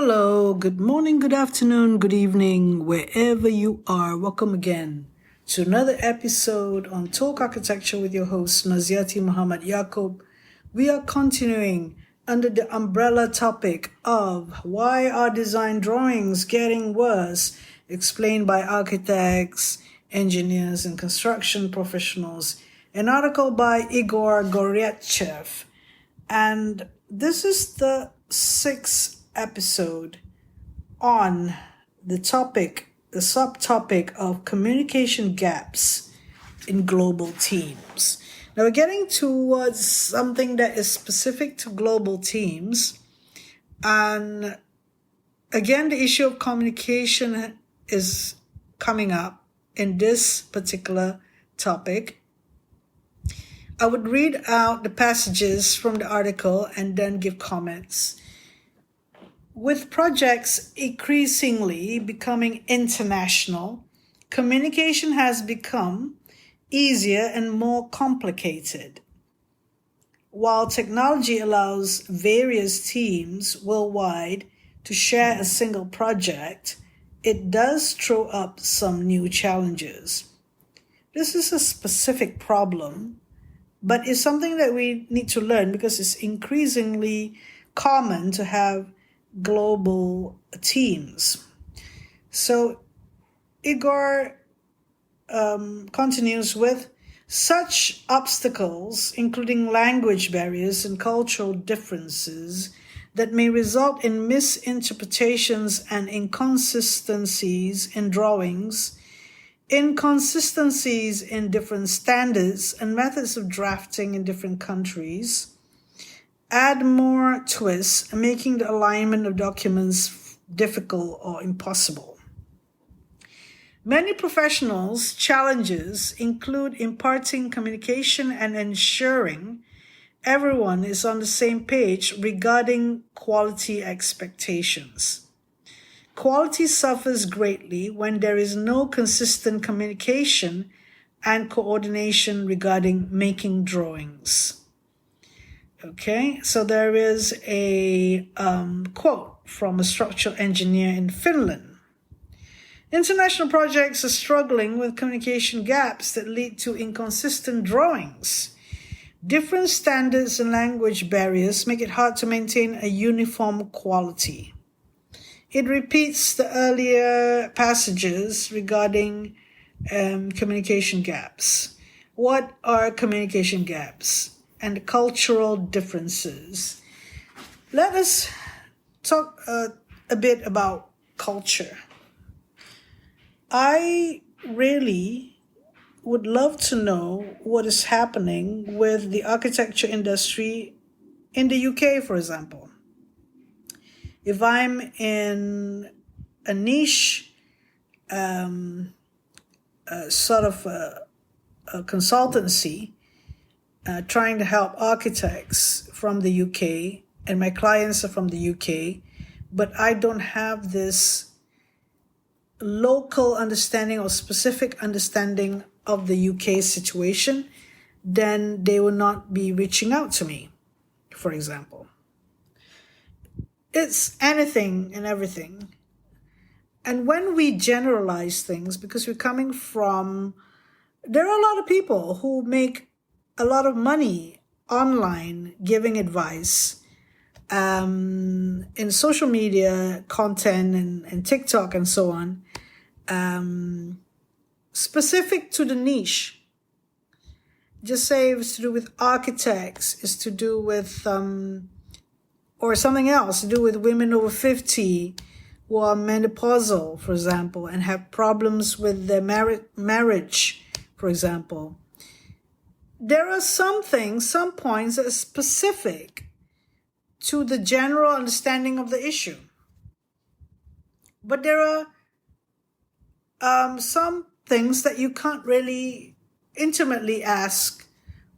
Hello, good morning, good afternoon, good evening, wherever you are. Welcome again to another episode on Talk Architecture with your host, Naziaty Muhammad Yaacob. We are continuing under the umbrella topic of why are design drawings getting worse, explained by architects, engineers, and construction professionals. An article by Igor Goryachev. And this is the sixth episode on the subtopic of communication gaps in global teams. Now we're getting towards something that is specific to global teams. And again, the issue of communication is coming up in this particular topic. I would read out the passages from the article and then give comments. With projects increasingly becoming international, communication has become easier and more complicated. While technology allows various teams worldwide to share a single project, it does throw up some new challenges. This is a specific problem, but it's something that we need to learn because it's increasingly common to have global teams. So Igor continues with such obstacles, including language barriers and cultural differences, that may result in misinterpretations and inconsistencies in drawings, inconsistencies in different standards and methods of drafting in different countries, add more twists, making the alignment of documents difficult or impossible. Many professionals' challenges include imparting communication and ensuring everyone is on the same page regarding quality expectations. Quality suffers greatly when there is no consistent communication and coordination regarding making drawings. Okay, so there is a quote from a structural engineer in Finland. International projects are struggling with communication gaps that lead to inconsistent drawings. Different standards and language barriers make it hard to maintain a uniform quality. It repeats the earlier passages regarding communication gaps. What are communication gaps? And cultural differences. Let us talk a bit about culture. I really would love to know what is happening with the architecture industry in the UK, for example. If I'm in a niche sort of a consultancy, trying to help architects from the UK, and my clients are from the UK, but I don't have this local understanding or specific understanding of the UK situation, then they will not be reaching out to me, for example. It's anything and everything. And when we generalize things, because we're coming from, there are a lot of people who make a lot of money online giving advice in social media content and TikTok and so on, specific to the niche. Just say it's to do with architects, it's to do with, or something else, to do with women over 50 who are menopausal, for example, and have problems with their marriage, for example. There are some things, some points that are specific to the general understanding of the issue. But there are some things that you can't really intimately ask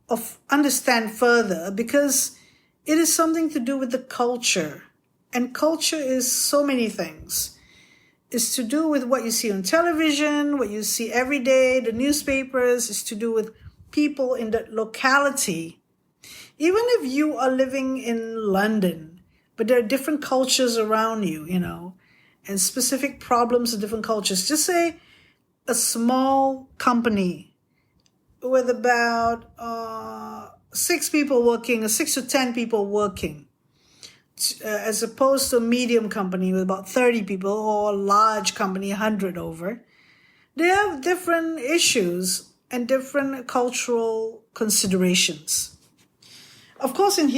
or understand further because it is something to do with the culture. And culture is so many things. It's to do with what you see on television, what you see every day, the newspapers. It's to do with people in that locality. Even if you are living in London but there are different cultures around you, and specific problems in different cultures. Just say a small company with about 6 people working, or 6 to 10 people working, as opposed to a medium company with about 30 people, or a large company, 100 over. They have different issues and different cultural considerations. Of course, in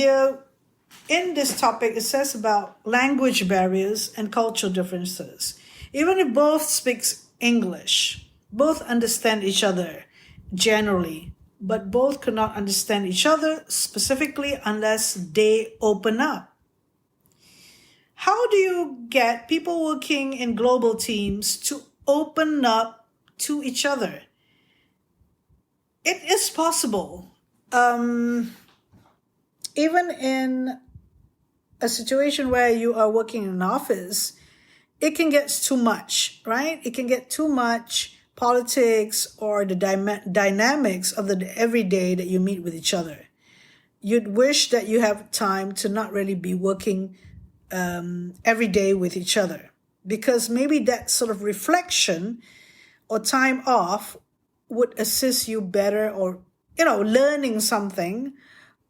this topic, it says about language barriers and cultural differences. Even if both speaks English, both understand each other generally, but both cannot understand each other specifically unless they open up. How do you get people working in global teams to open up to each other? It is possible. Even in a situation where you are working in an office, it can get too much, right? It can get too much politics or the dynamics of the everyday that you meet with each other. You'd wish that you have time to not really be working every day with each other, because maybe that sort of reflection or time off would assist you better, or learning something,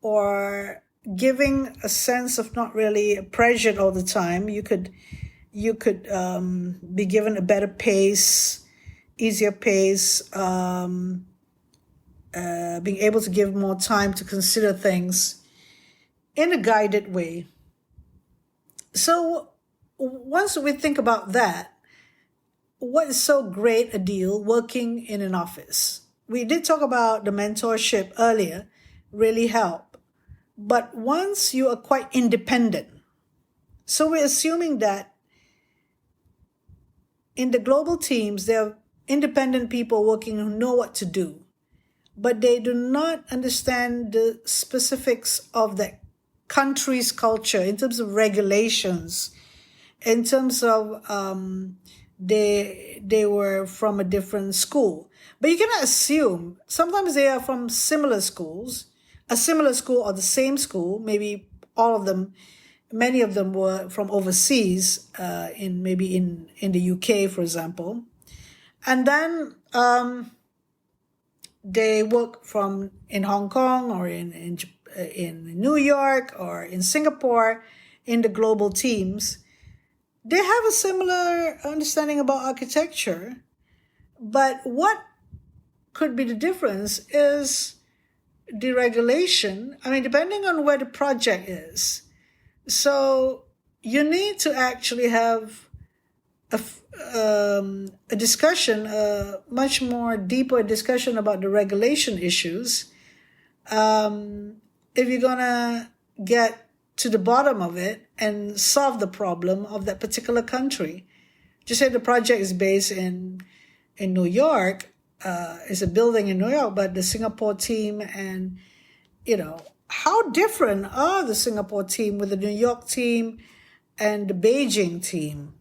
or giving a sense of not really pressured all the time. You could be given a better pace, easier pace, being able to give more time to consider things in a guided way. So once we think about that, what is so great a deal working in an office? We did talk about the mentorship earlier, really help. But once you are quite independent, so we're assuming that in the global teams, there are independent people working who know what to do, but they do not understand the specifics of the country's culture in terms of regulations, in terms of they were from a different school. But you cannot assume. Sometimes they are from similar schools, a similar school or the same school. Maybe all of them, many of them were from overseas, in the UK, for example. And then they work in Hong Kong, or in New York, or in Singapore, in the global teams. They have a similar understanding about architecture, but what could be the difference is the regulation. Depending on where the project is. So you need to actually have a discussion, a much more deeper discussion about the regulation issues. If you're gonna get to the bottom of it and solve the problem of that particular country. Just say the project is based in New York, it's a building in New York, but the Singapore team, and how different are the Singapore team with the New York team and the Beijing team?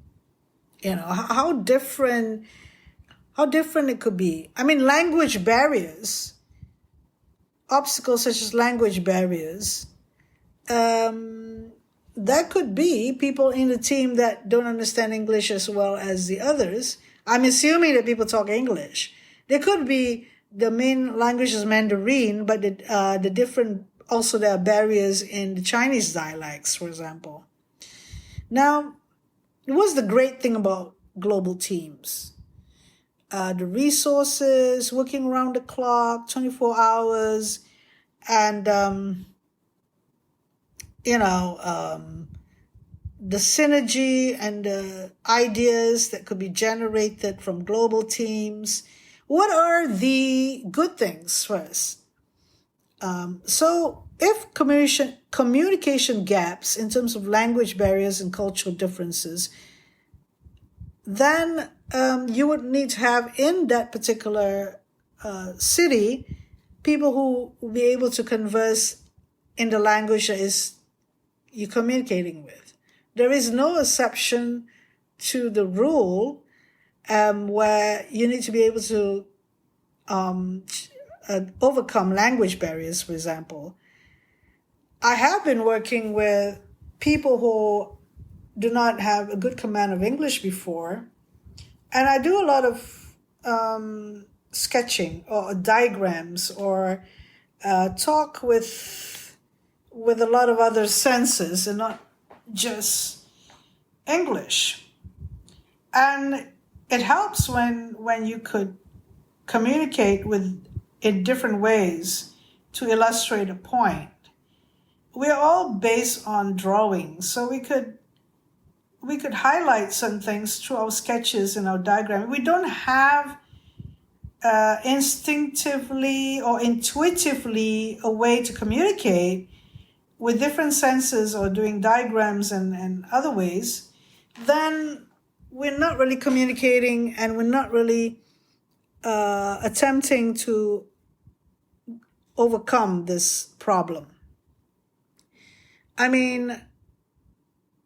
How different it could be. Language barriers, obstacles such as language barriers, that could be people in the team that don't understand English as well as the others. I'm assuming that people talk English. There could be the main language is Mandarin, but the different, also there are barriers in the Chinese dialects, for example. Now, what's the great thing about global teams? The resources, working around the clock, 24 hours, and the synergy and the ideas that could be generated from global teams. What are the good things first? So if communication gaps in terms of language barriers and cultural differences, then you would need to have in that particular city people who will be able to converse in the language that is you're communicating with. There is no exception to the rule where you need to be able to overcome language barriers, for example. I have been working with people who do not have a good command of English before. And I do a lot of sketching or diagrams, or talk with a lot of other senses and not just English. And it helps when you could communicate in different ways to illustrate a point. We're all based on drawing, so we could highlight some things through our sketches and our diagram. We don't have instinctively or intuitively a way to communicate with different senses or doing diagrams and other ways. Then we're not really communicating, and we're not really attempting to overcome this problem. I mean,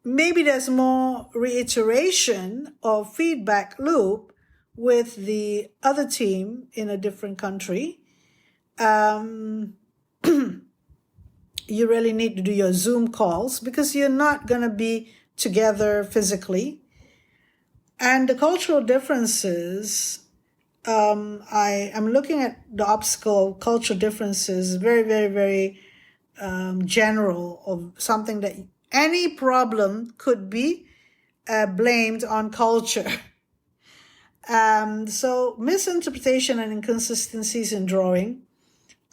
maybe there's more reiteration or feedback loop with the other team in a different country. You really need to do your Zoom calls because you're not going to be together physically. And the cultural differences, I'm looking at the obstacle of cultural differences, very, very, very general, of something that any problem could be blamed on culture. So misinterpretation and inconsistencies in drawing,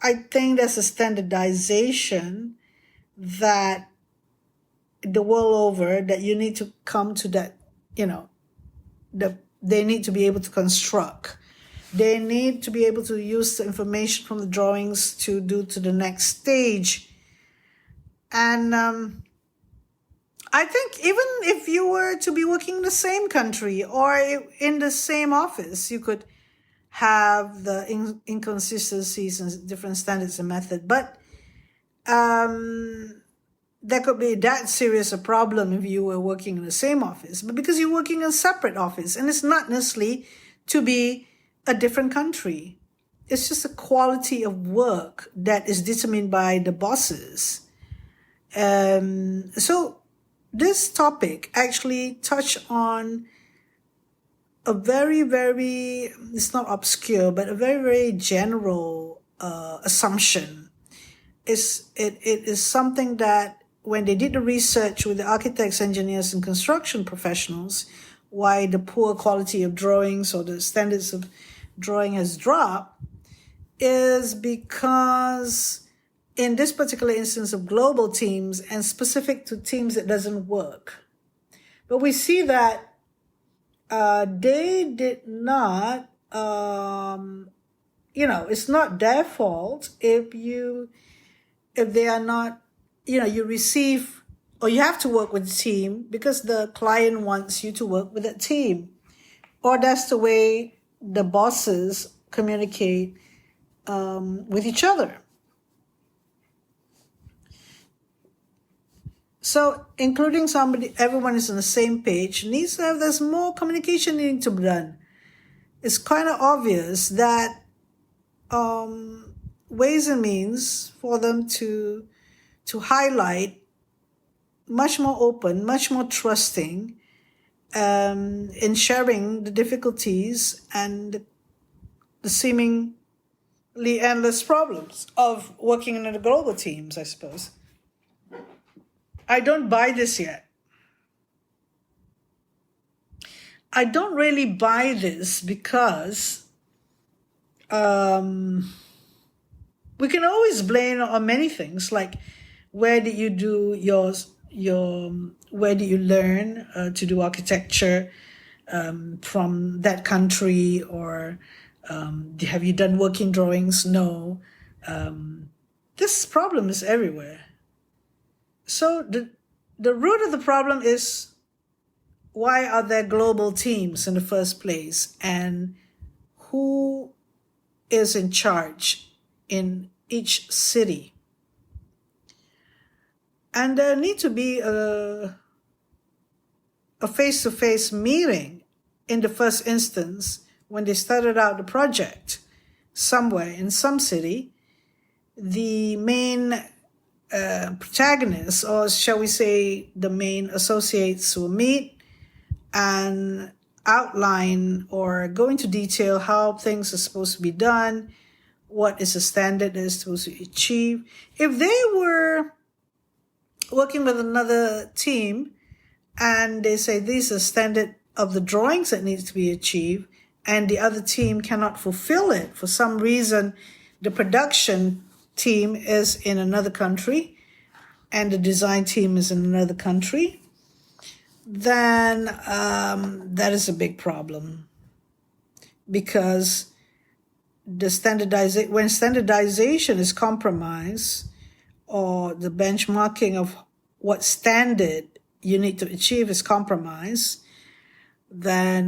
I think there's a standardization that the world over that you need to come to, that, they need to be able to construct. They need to be able to use the information from the drawings to do to the next stage. And I think even if you were to be working in the same country or in the same office, you could have the inconsistencies and different standards and method. But there could be that serious a problem if you were working in the same office. But because you're working in a separate office, and it's not necessarily to be a different country. It's just a quality of work that is determined by the bosses. So this topic actually touched on a very, very, it's not obscure, but a very, very general assumption. It is something that when they did the research with the architects, engineers, and construction professionals, why the poor quality of drawings or the standards of drawing has dropped, is because in this particular instance of global teams and specific to teams, it doesn't work. But we see that they did not, it's not their fault if they are not, you receive, or you have to work with a team because the client wants you to work with a team. Or that's the way the bosses communicate with each other. So including everyone is on the same page, needs to have, there's more communication needing to be done. It's kind of obvious that ways and means for them to highlight much more open, much more trusting, in sharing the difficulties and the seemingly endless problems of working in the global teams, I suppose. I don't buy this yet. I don't really buy this because we can always blame on many things, like where did you do where did you learn to do architecture from that country, or have you done working drawings? No. This problem is everywhere. So the root of the problem is, why are there global teams in the first place, and who is in charge in each city? And there need to be a face-to-face meeting in the first instance when they started out the project somewhere in some city. The main protagonists, or shall we say the main associates, will meet and outline or go into detail how things are supposed to be done, what is the standard they're supposed to achieve. If they were working with another team and they say these are standard of the drawings that needs to be achieved, and the other team cannot fulfill it for some reason, the production team is in another country and the design team is in another country, then that is a big problem, because when standardization is compromised, or the benchmarking of what standard you need to achieve is compromised, then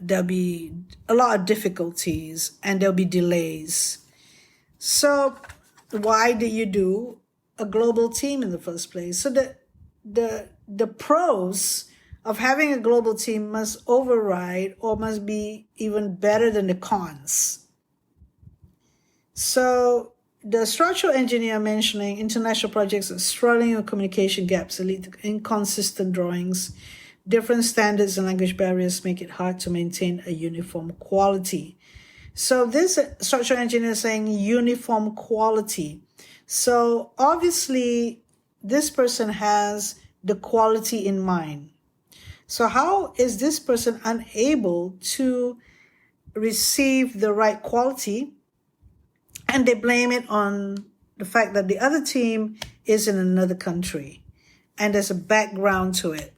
there'll be a lot of difficulties and there'll be delays. So why did you do a global team in the first place? So the pros of having a global team must override or must be even better than the cons. So the structural engineer mentioning international projects are struggling with communication gaps that lead to inconsistent drawings. Different standards and language barriers make it hard to maintain a uniform quality. So this structural engineer is saying uniform quality. So obviously this person has the quality in mind. So how is this person unable to receive the right quality? And they blame it on the fact that the other team is in another country and there's a background to it.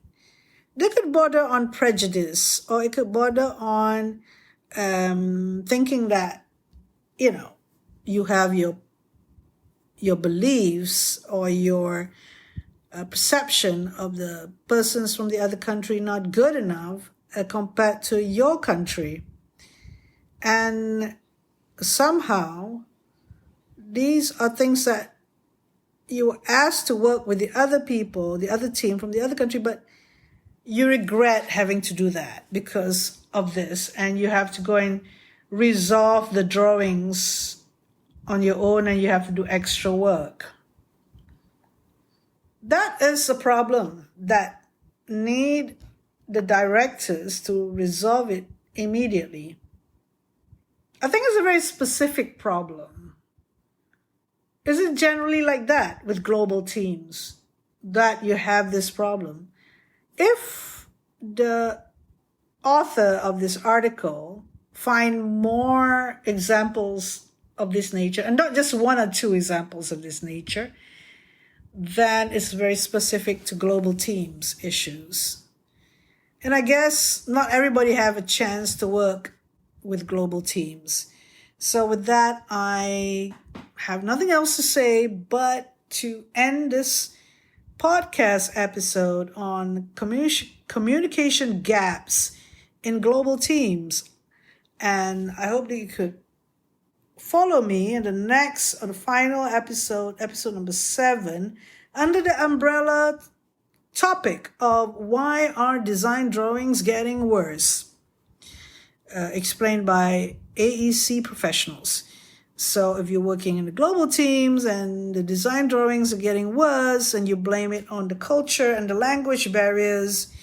They could border on prejudice, or it could border on thinking that, you have your beliefs or your perception of the persons from the other country not good enough compared to your country. And somehow, these are things that you were asked to work with the other people, the other team from the other country, but you regret having to do that because of this, and you have to go and resolve the drawings on your own, and you have to do extra work. That is a problem that need the directors to resolve it immediately. I think it's a very specific problem. Is it generally like that with global teams, that you have this problem? If the author of this article find more examples of this nature, and not just one or two examples of this nature, then it's very specific to global teams issues. And I guess not everybody have a chance to work with global teams. So with that, I have nothing else to say but to end this podcast episode on communication gaps in global teams. And I hope that you could follow me in the final episode number 7, under the umbrella topic of why are design drawings getting worse, explained by AEC professionals. So if you're working in the global teams and the design drawings are getting worse and you blame it on the culture and the language barriers,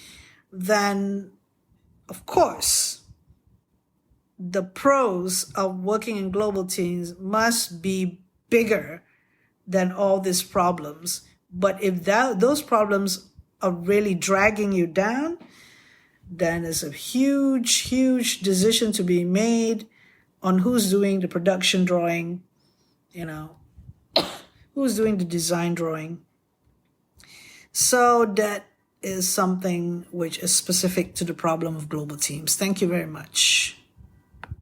then of course the pros of working in global teams must be bigger than all these problems. But if those problems are really dragging you down, then there's a huge decision to be made on who's doing the production drawing, who's doing the design drawing. So that is something which is specific to the problem of global teams. Thank you very much.